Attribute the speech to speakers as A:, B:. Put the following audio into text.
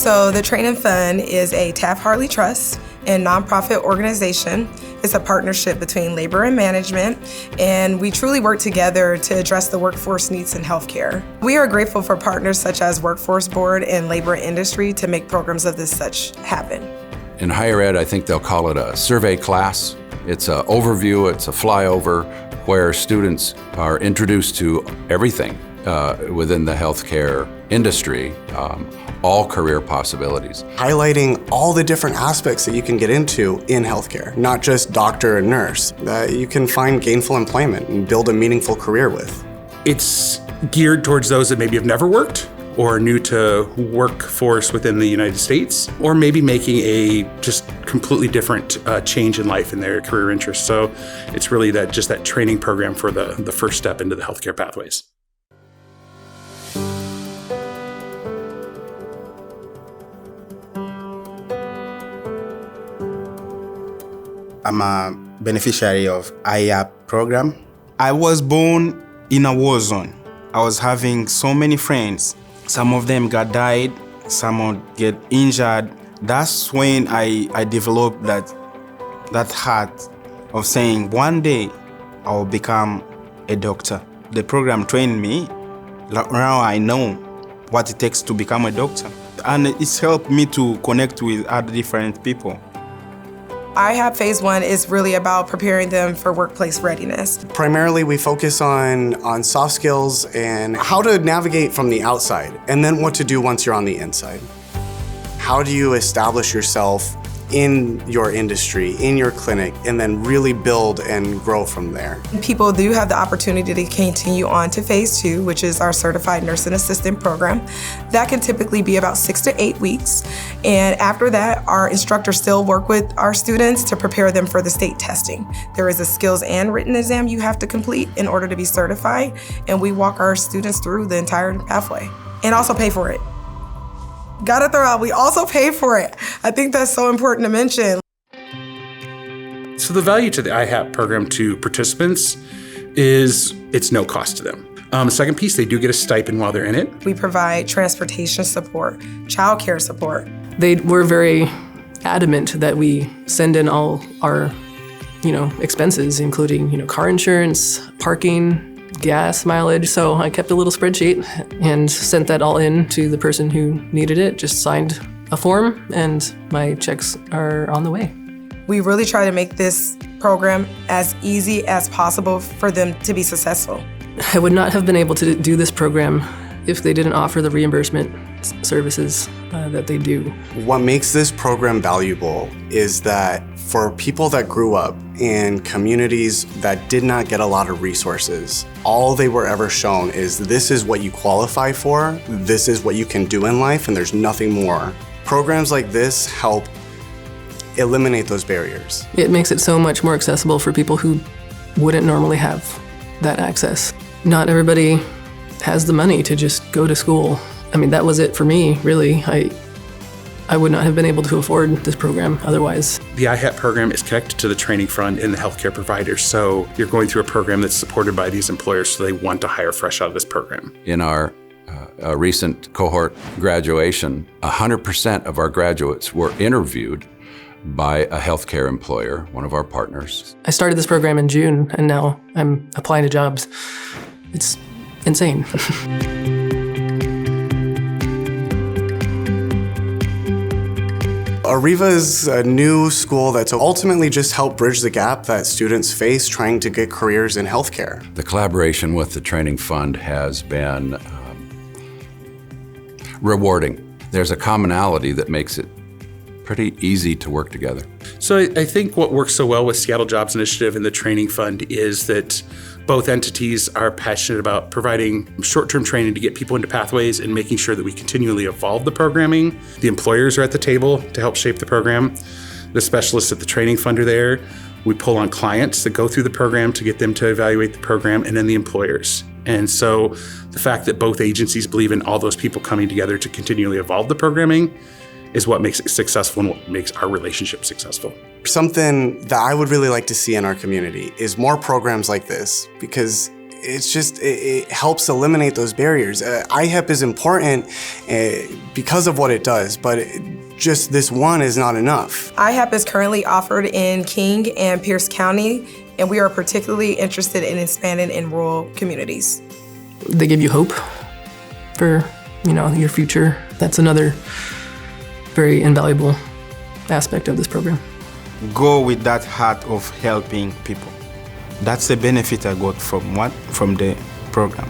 A: So the Training Fund is a Taft-Hartley Trust and nonprofit organization. It's a partnership between labor and management, and we truly work together to address the workforce needs in healthcare. We are grateful for partners such as Workforce Board and Labor and Industry to make programs of this such happen.
B: In higher ed, I think they'll call it a survey class. It's an overview, it's a flyover where students are introduced to everything within the healthcare industry, all career possibilities.
C: Highlighting all the different aspects that you can get into in healthcare, not just doctor and nurse, that you can find gainful employment and build a meaningful career with.
D: It's geared towards those that maybe have never worked or are new to workforce within the United States, or maybe making a just completely different change in life in their career interests. So it's really that training program for the first step into the healthcare pathways.
E: I'm a beneficiary of IAP program. I was born in a war zone. I was having so many friends. Some of them died, some would get injured. That's when I developed that heart of saying, one day I will become a doctor. The program trained me. Now I know what it takes to become a doctor. And it's helped me to connect with other different people.
A: IHAP Phase 1 is really about preparing them for workplace readiness.
C: Primarily, we focus on soft skills and how to navigate from the outside, and then what to do once you're on the inside. How do you establish yourself in your industry, in your clinic, and then really build and grow from there?
A: People do have the opportunity to continue on to Phase 2, which is our Certified Nursing Assistant program. That can typically be about 6 to 8 weeks. And after that, our instructors still work with our students to prepare them for the state testing. There is a skills and written exam you have to complete in order to be certified, and we walk our students through the entire pathway and also pay for it. Gotta throw out, we also pay for it. I think that's so important to mention.
D: So the value to the IHAP program to participants is it's no cost to them. The second piece, they do get a stipend while they're in it.
A: We provide transportation support, childcare support.
F: They were very adamant that we send in all our, expenses, including, car insurance, parking, gas mileage. So I kept a little spreadsheet and sent that all in to the person who needed it, just signed a form, and my checks are on the way.
A: We really try to make this program as easy as possible for them to be successful.
F: I would not have been able to do this program if they didn't offer the reimbursement services that they do.
C: What makes this program valuable is that for people that grew up in communities that did not get a lot of resources, all they were ever shown is this is what you qualify for, this is what you can do in life, and there's nothing more. Programs like this help eliminate those barriers.
F: It makes it so much more accessible for people who wouldn't normally have that access. Not everybody has the money to just go to school. I mean, that was it for me, really. I would not have been able to afford this program otherwise.
D: The IHAP program is connected to the training fund and the healthcare providers. So you're going through a program that's supported by these employers, so they want to hire fresh out of this program.
B: In our recent cohort graduation, 100% of our graduates were interviewed by a healthcare employer, one of our partners.
F: I started this program in June, and now I'm applying to jobs. It's insane.
C: Arriva is a new school that's ultimately just helped bridge the gap that students face trying to get careers in healthcare.
B: The collaboration with the Training Fund has been rewarding. There's a commonality that makes it pretty easy to work together.
D: So I think what works so well with Seattle Jobs Initiative and the Training Fund is that both entities are passionate about providing short-term training to get people into pathways and making sure that we continually evolve the programming. The employers are at the table to help shape the program. The specialists at the Training Fund are there. We pull on clients that go through the program to get them to evaluate the program, and then the employers. And so the fact that both agencies believe in all those people coming together to continually evolve the programming is what makes it successful and what makes our relationship successful.
C: Something that I would really like to see in our community is more programs like this, because it helps eliminate those barriers. IHEP is important because of what it does, but just this one is not enough.
A: IHEP is currently offered in King and Pierce County, and we are particularly interested in expanding in rural communities.
F: They give you hope for, your future. That's another very invaluable aspect of this program.
E: Go with that heart of helping people. That's the benefit I got from the program.